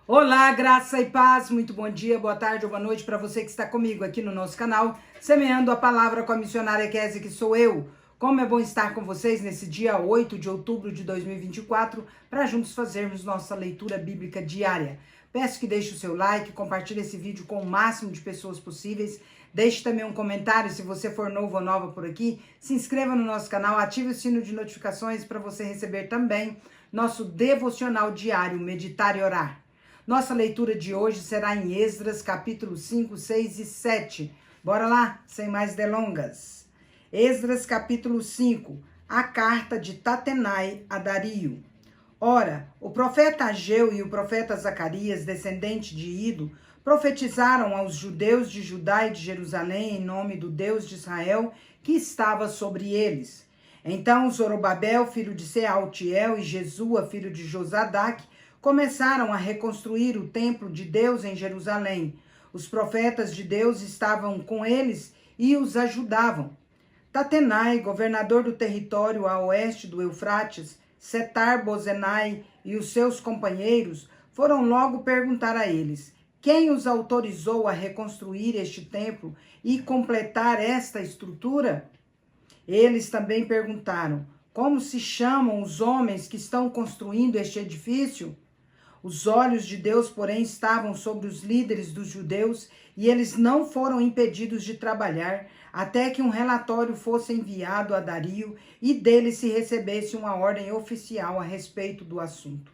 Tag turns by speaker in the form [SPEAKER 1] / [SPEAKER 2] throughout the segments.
[SPEAKER 1] Olá, graça e paz, muito bom dia, boa tarde ou boa noite para você que está comigo aqui no nosso canal, semeando a palavra com a missionária Kézia, que sou eu. Como é bom estar com vocês nesse dia 8 de outubro de 2024, para juntos fazermos nossa leitura bíblica diária. Peço que deixe o seu like, compartilhe esse vídeo com o máximo de pessoas possíveis. Deixe também um comentário se você for novo ou nova por aqui. Se inscreva no nosso canal, ative o sino de notificações para você receber também nosso devocional diário, Meditar e Orar. Nossa leitura de hoje será em Esdras, capítulo 5, 6 e 7. Bora lá, sem mais delongas. Esdras, capítulo 5, a carta de Tatenai a Dario. Ora, o profeta Ageu e o profeta Zacarias, descendente de Ido, profetizaram aos judeus de Judá e de Jerusalém em nome do Deus de Israel, que estava sobre eles. Então Zorobabel, filho de Sealtiel, e Jesua, filho de Josadaque, começaram a reconstruir o templo de Deus em Jerusalém. Os profetas de Deus estavam com eles e os ajudavam. Tatenai, governador do território a oeste do Eufrates, Setar-Bozenai e os seus companheiros foram logo perguntar a eles: quem os autorizou a reconstruir este templo e completar esta estrutura? Eles também perguntaram: como se chamam os homens que estão construindo este edifício? Os olhos de Deus, porém, estavam sobre os líderes dos judeus e eles não foram impedidos de trabalhar até que um relatório fosse enviado a Dario e dele se recebesse uma ordem oficial a respeito do assunto.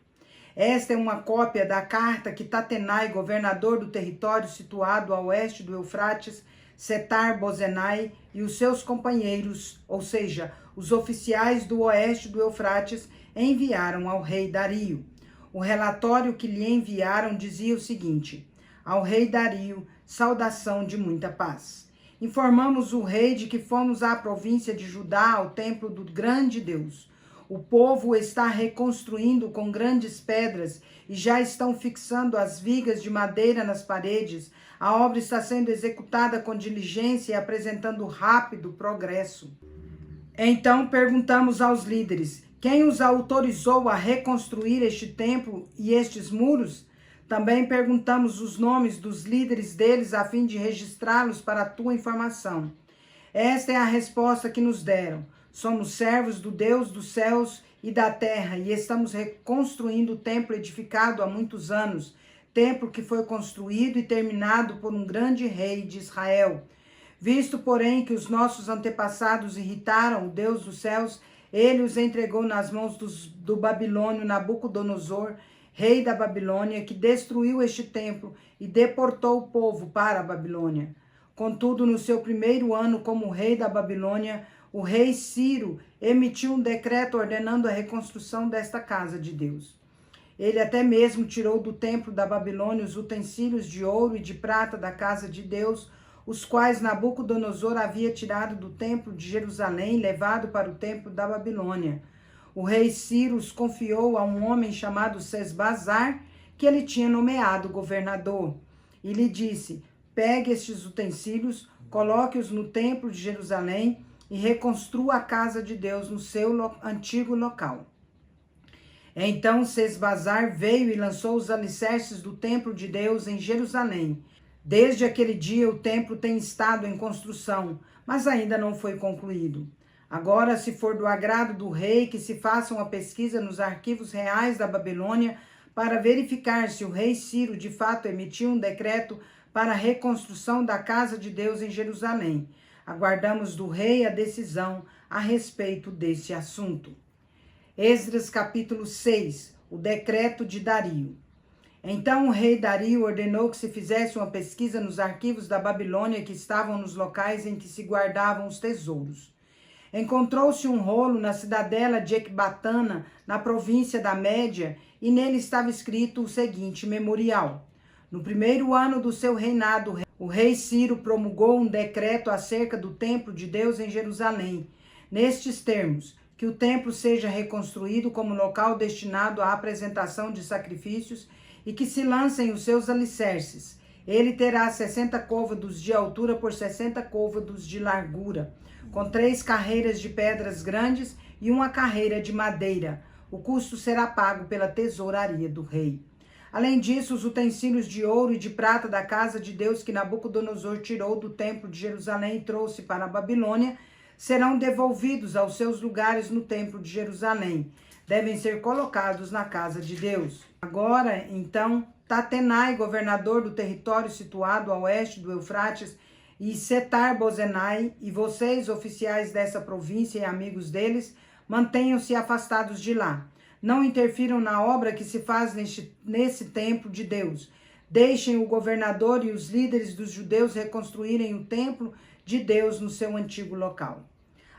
[SPEAKER 1] Esta é uma cópia da carta que Tatenai, governador do território situado a oeste do Eufrates, Setar-Bozenai e os seus companheiros, ou seja, os oficiais do oeste do Eufrates, enviaram ao rei Dario. O relatório que lhe enviaram dizia o seguinte: ao rei Dario, saudação de muita paz. Informamos o rei de que fomos à província de Judá, ao templo do grande Deus. O povo está reconstruindo com grandes pedras e já estão fixando as vigas de madeira nas paredes. A obra está sendo executada com diligência e apresentando rápido progresso. Então perguntamos aos líderes: quem os autorizou a reconstruir este templo e estes muros? Também perguntamos os nomes dos líderes deles a fim de registrá-los para a tua informação. Esta é a resposta que nos deram: somos servos do Deus dos céus e da terra e estamos reconstruindo o templo edificado há muitos anos, templo que foi construído e terminado por um grande rei de Israel. Visto, porém, que os nossos antepassados irritaram o Deus dos céus, ele os entregou nas mãos do babilônio Nabucodonosor, rei da Babilônia, que destruiu este templo e deportou o povo para a Babilônia. Contudo, no seu primeiro ano como rei da Babilônia, o rei Ciro emitiu um decreto ordenando a reconstrução desta casa de Deus. Ele até mesmo tirou do templo da Babilônia os utensílios de ouro e de prata da casa de Deus, os quais Nabucodonosor havia tirado do templo de Jerusalém e levado para o templo da Babilônia. O rei Ciro os confiou a um homem chamado Sesbazar, que ele tinha nomeado governador, e lhe disse: pegue estes utensílios, coloque-os no templo de Jerusalém e reconstrua a casa de Deus no seu antigo local. Então Sesbazar veio e lançou os alicerces do templo de Deus em Jerusalém. Desde aquele dia o templo tem estado em construção, mas ainda não foi concluído. Agora, se for do agrado do rei, que se faça uma pesquisa nos arquivos reais da Babilônia para verificar se o rei Ciro de fato emitiu um decreto para a reconstrução da casa de Deus em Jerusalém. Aguardamos do rei a decisão a respeito desse assunto. Esdras capítulo 6, o decreto de Dario. Então o rei Dario ordenou que se fizesse uma pesquisa nos arquivos da Babilônia que estavam nos locais em que se guardavam os tesouros. Encontrou-se um rolo na cidadela de Ecbatana, na província da Média, e nele estava escrito o seguinte memorial: no primeiro ano do seu reinado, o rei Ciro promulgou um decreto acerca do templo de Deus em Jerusalém, nestes termos: que o templo seja reconstruído como local destinado à apresentação de sacrifícios e que se lancem os seus alicerces. Ele terá 60 côvados de altura por 60 côvados de largura, com 3 carreiras de pedras grandes e uma carreira de madeira. O custo será pago pela tesouraria do rei. Além disso, os utensílios de ouro e de prata da casa de Deus que Nabucodonosor tirou do templo de Jerusalém e trouxe para a Babilônia serão devolvidos aos seus lugares no templo de Jerusalém. Devem ser colocados na casa de Deus. Agora, então, Tatenai, governador do território situado a oeste do Eufrates, e Setar-Bozenai, e vocês, oficiais dessa província e amigos deles, mantenham-se afastados de lá. Não interfiram na obra que se faz nesse templo de Deus. Deixem o governador e os líderes dos judeus reconstruírem o templo de Deus no seu antigo local.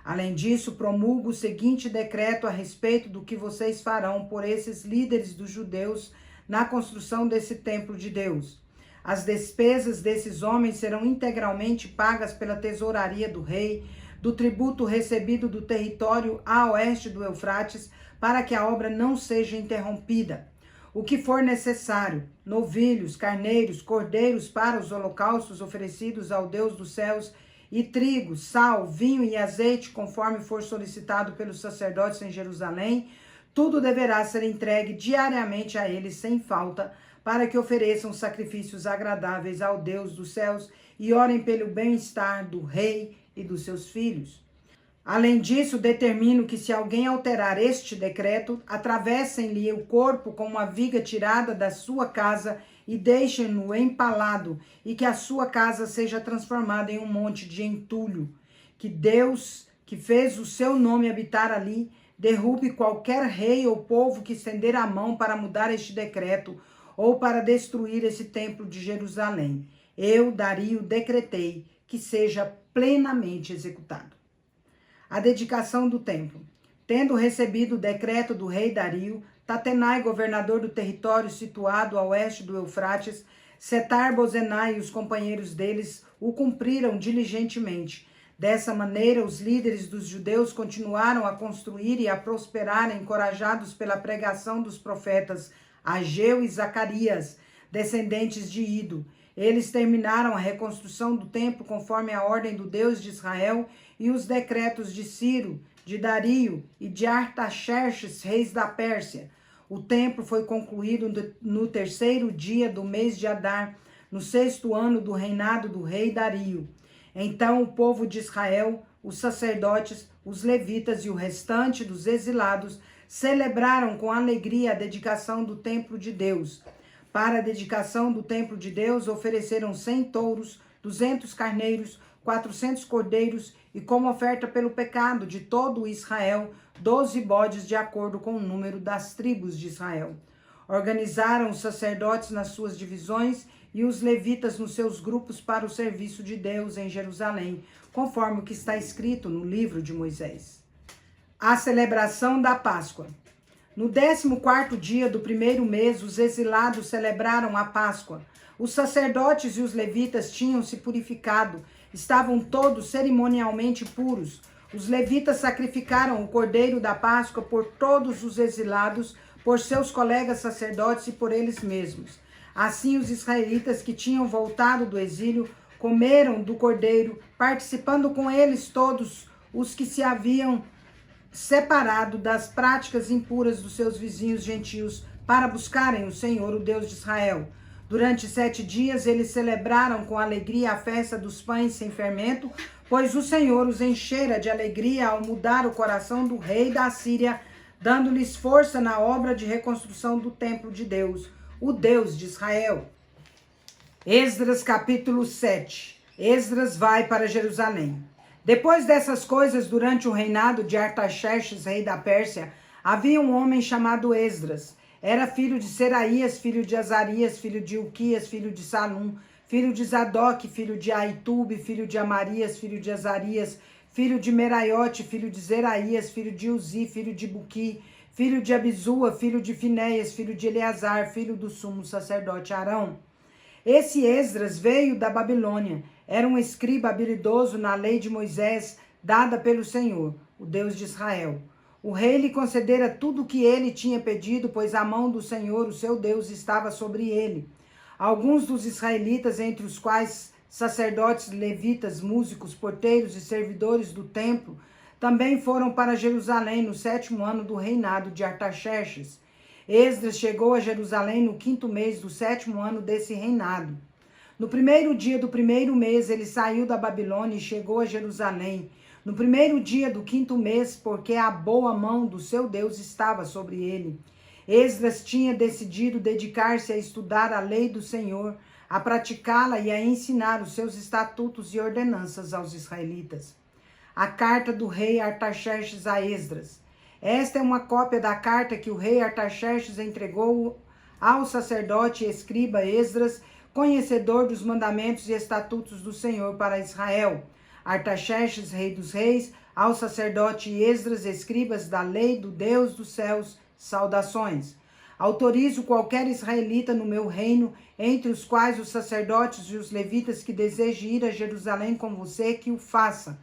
[SPEAKER 1] Além disso, promulgo o seguinte decreto a respeito do que vocês farão por esses líderes dos judeus na construção desse templo de Deus. As despesas desses homens serão integralmente pagas pela tesouraria do rei, do tributo recebido do território a oeste do Eufrates, para que a obra não seja interrompida. O que for necessário, novilhos, carneiros, cordeiros para os holocaustos oferecidos ao Deus dos céus, e trigo, sal, vinho e azeite, conforme for solicitado pelos sacerdotes em Jerusalém, tudo deverá ser entregue diariamente a eles sem falta, para que ofereçam sacrifícios agradáveis ao Deus dos céus e orem pelo bem-estar do rei e dos seus filhos. Além disso, determino que se alguém alterar este decreto, atravessem-lhe o corpo com uma viga tirada da sua casa e deixem-no empalado, e que a sua casa seja transformada em um monte de entulho. Que Deus, que fez o seu nome habitar ali, derrube qualquer rei ou povo que estender a mão para mudar este decreto ou para destruir esse templo de Jerusalém. Eu, Dario, decretei que seja plenamente executado. A dedicação do templo. Tendo recebido o decreto do rei Dario, Tatenai, governador do território situado a oeste do Eufrates, Setar-Bozenai e os companheiros deles o cumpriram diligentemente. Dessa maneira, os líderes dos judeus continuaram a construir e a prosperar, encorajados pela pregação dos profetas Ageu e Zacarias, descendentes de Ido. Eles terminaram a reconstrução do templo conforme a ordem do Deus de Israel e os decretos de Ciro, de Dario e de Artaxerxes, reis da Pérsia. O templo foi concluído no 3º dia do mês de Adar, no 6º ano do reinado do rei Dario. Então o povo de Israel, os sacerdotes, os levitas e o restante dos exilados celebraram com alegria a dedicação do templo de Deus. Para a dedicação do templo de Deus, ofereceram 100 touros, 200 carneiros, 400 cordeiros e, como oferta pelo pecado de todo Israel, 12 bodes de acordo com o número das tribos de Israel. Organizaram os sacerdotes nas suas divisões e os levitas nos seus grupos para o serviço de Deus em Jerusalém, conforme o que está escrito no livro de Moisés. A celebração da Páscoa. No 14º dia do 1º mês, os exilados celebraram a Páscoa. Os sacerdotes e os levitas tinham se purificado, estavam todos cerimonialmente puros. Os levitas sacrificaram o cordeiro da Páscoa por todos os exilados, por seus colegas sacerdotes e por eles mesmos. Assim, os israelitas que tinham voltado do exílio comeram do cordeiro, participando com eles todos os que se haviam separado das práticas impuras dos seus vizinhos gentios para buscarem o Senhor, o Deus de Israel. Durante 7 dias eles celebraram com alegria a festa dos pães sem fermento, pois o Senhor os enchera de alegria ao mudar o coração do rei da Síria, dando-lhes força na obra de reconstrução do templo de Deus, o Deus de Israel. Esdras capítulo 7. Esdras vai para Jerusalém. Depois dessas coisas, durante o reinado de Artaxerxes, rei da Pérsia, havia um homem chamado Esdras. Era filho de Seraías, filho de Azarias, filho de Uquias, filho de Salum, filho de Zadok, filho de Aitube, filho de Amarias, filho de Azarias, filho de Meraiote, filho de Zeraías, filho de Uzi, filho de Buqui, filho de Abizua, filho de Finéias, filho de Eleazar, filho do sumo sacerdote Arão. Esse Esdras veio da Babilônia. Era um escriba habilidoso na lei de Moisés, dada pelo Senhor, o Deus de Israel. O rei lhe concedera tudo o que ele tinha pedido, pois a mão do Senhor, o seu Deus, estava sobre ele. Alguns dos israelitas, entre os quais sacerdotes, levitas, músicos, porteiros e servidores do templo, também foram para Jerusalém no 7º ano do reinado de Artaxerxes. Esdras chegou a Jerusalém no 5º mês do 7º ano desse reinado. No 1º dia do 1º mês, ele saiu da Babilônia e chegou a Jerusalém. No 1º dia do 5º mês, porque a boa mão do seu Deus estava sobre ele. Esdras tinha decidido dedicar-se a estudar a lei do Senhor, a praticá-la e a ensinar os seus estatutos e ordenanças aos israelitas. A carta do rei Artaxerxes a Esdras. Esta é uma cópia da carta que o rei Artaxerxes entregou ao sacerdote e escriba Esdras, conhecedor dos mandamentos e estatutos do Senhor para Israel. Artaxerxes, rei dos reis, ao sacerdote Esdras, escribas da lei do Deus dos céus, saudações. Autorizo qualquer israelita no meu reino, entre os quais os sacerdotes e os levitas que deseje ir a Jerusalém com você, que o faça.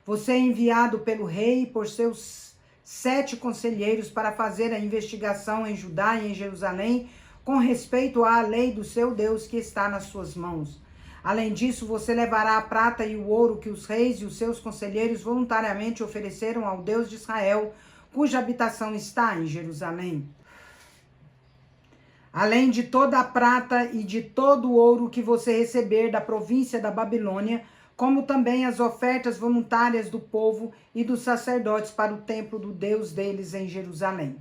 [SPEAKER 1] Você é enviado pelo rei e por seus 7 conselheiros para fazer a investigação em Judá e em Jerusalém com respeito à lei do seu Deus que está nas suas mãos. Além disso, você levará a prata e o ouro que os reis e os seus conselheiros voluntariamente ofereceram ao Deus de Israel, cuja habitação está em Jerusalém. Além de toda a prata e de todo o ouro que você receber da província da Babilônia, como também as ofertas voluntárias do povo e dos sacerdotes para o templo do Deus deles em Jerusalém.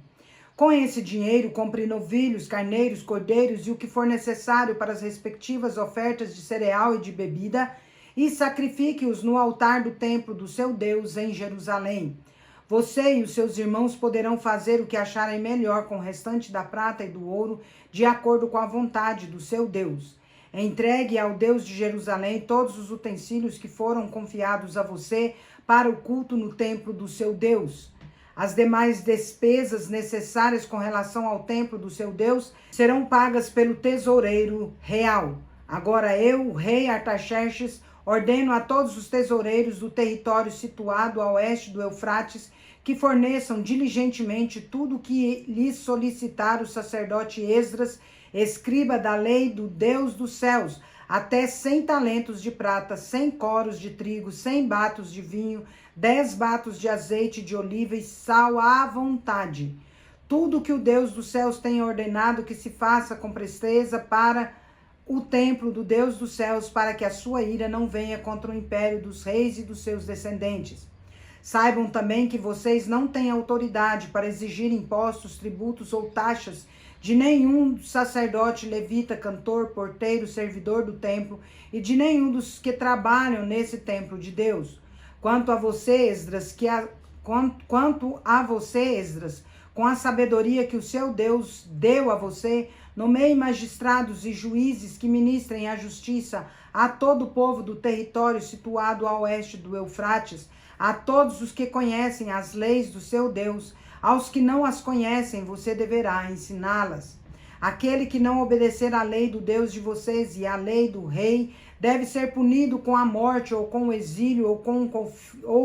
[SPEAKER 1] Com esse dinheiro, compre novilhos, carneiros, cordeiros e o que for necessário para as respectivas ofertas de cereal e de bebida, e sacrifique-os no altar do templo do seu Deus em Jerusalém. Você e os seus irmãos poderão fazer o que acharem melhor com o restante da prata e do ouro, de acordo com a vontade do seu Deus. Entregue ao Deus de Jerusalém todos os utensílios que foram confiados a você para o culto no templo do seu Deus. As demais despesas necessárias com relação ao templo do seu Deus serão pagas pelo tesoureiro real. Agora eu, o rei Artaxerxes, ordeno a todos os tesoureiros do território situado a oeste do Eufrates que forneçam diligentemente tudo o que lhes solicitar o sacerdote Esdras, escriba da lei do Deus dos céus, até 100 talentos de prata, 100 coros de trigo, 100 batos de vinho, 10 batos de azeite de oliva e sal à vontade. Tudo que o Deus dos céus tenha ordenado que se faça com presteza para o templo do Deus dos céus, para que a sua ira não venha contra o império dos reis e dos seus descendentes. Saibam também que vocês não têm autoridade para exigir impostos, tributos ou taxas de nenhum sacerdote, levita, cantor, porteiro, servidor do templo e de nenhum dos que trabalham nesse templo de Deus. Quanto a você, Esdras, com a sabedoria que o seu Deus deu a você, nomeie magistrados e juízes que ministrem a justiça a todo o povo do território situado a oeste do Eufrates, a todos os que conhecem as leis do seu Deus. Aos que não as conhecem, você deverá ensiná-las. Aquele que não obedecer à lei do Deus de vocês e à lei do rei, deve ser punido com a morte, ou com o exílio, ou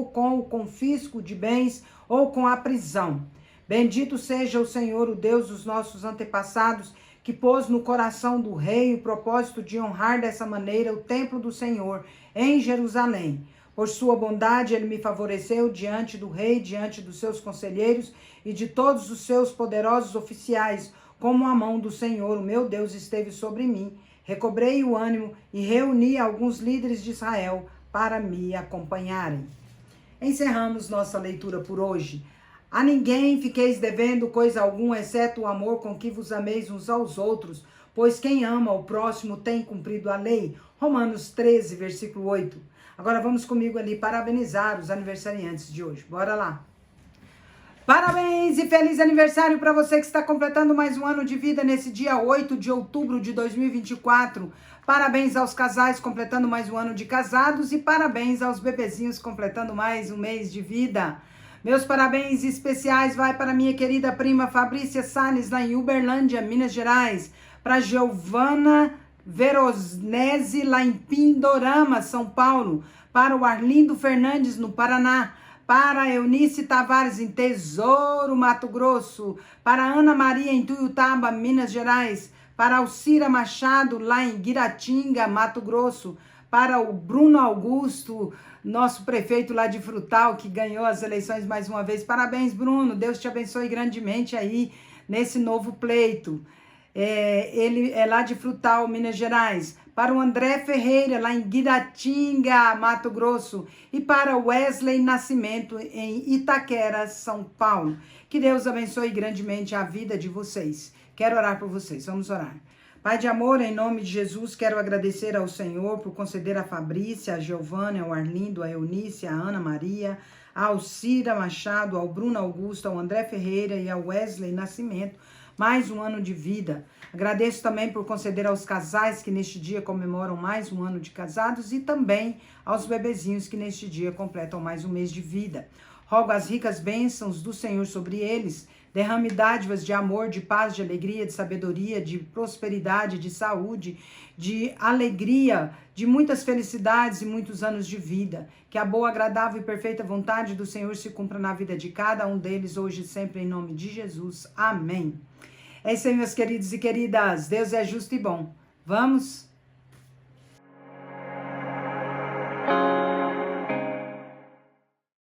[SPEAKER 1] com o confisco de bens, ou com a prisão. Bendito seja o Senhor, o Deus dos nossos antepassados, que pôs no coração do rei o propósito de honrar dessa maneira o templo do Senhor em Jerusalém. Por sua bondade, ele me favoreceu diante do rei, diante dos seus conselheiros e de todos os seus poderosos oficiais, como a mão do Senhor, o meu Deus, esteve sobre mim. Recobrei o ânimo e reuni alguns líderes de Israel para me acompanharem. Encerramos nossa leitura por hoje. A ninguém fiqueis devendo coisa alguma, exceto o amor com que vos ameis uns aos outros, pois quem ama o próximo tem cumprido a lei. Romanos 13, versículo 8. Agora vamos comigo ali parabenizar os aniversariantes de hoje. Bora lá. Parabéns e feliz aniversário para você que está completando mais um ano de vida nesse dia 8 de outubro de 2024. Parabéns aos casais completando mais um ano de casados e parabéns aos bebezinhos completando mais um mês de vida. Meus parabéns especiais vai para minha querida prima Fabrícia Salles, lá em Uberlândia, Minas Gerais. Para Giovana Verosnese, lá em Pindorama, São Paulo. Para o Arlindo Fernandes, no Paraná. Para a Eunice Tavares, em Tesouro, Mato Grosso. Para a Ana Maria, em Tuiutaba, Minas Gerais. Para a Alcira Machado, lá em Guiratinga, Mato Grosso. Para o Bruno Augusto, nosso prefeito lá de Frutal, que ganhou as eleições mais uma vez. Parabéns, Bruno. Deus te abençoe grandemente aí nesse novo pleito. Ele é lá de Frutal, Minas Gerais. Para o André Ferreira, lá em Guiratinga, Mato Grosso. E para Wesley Nascimento, em Itaquera, São Paulo. Que Deus abençoe grandemente a vida de vocês. Quero orar por vocês. Vamos orar. Pai de amor, em nome de Jesus, quero agradecer ao Senhor por conceder a Fabrícia, a Giovana, ao Arlindo, a Eunice, a Ana Maria, a Alcira Machado, ao Bruno Augusto, ao André Ferreira e ao Wesley Nascimento mais um ano de vida. Agradeço também por conceder aos casais que neste dia comemoram mais um ano de casados e também aos bebezinhos que neste dia completam mais um mês de vida. Rogo as ricas bênçãos do Senhor sobre eles. Derrame dádivas de amor, de paz, de alegria, de sabedoria, de prosperidade, de saúde, de alegria, de muitas felicidades e muitos anos de vida. Que a boa, agradável e perfeita vontade do Senhor se cumpra na vida de cada um deles, hoje e sempre, em nome de Jesus. Amém. É isso aí, meus queridos e queridas. Deus é justo e bom. Vamos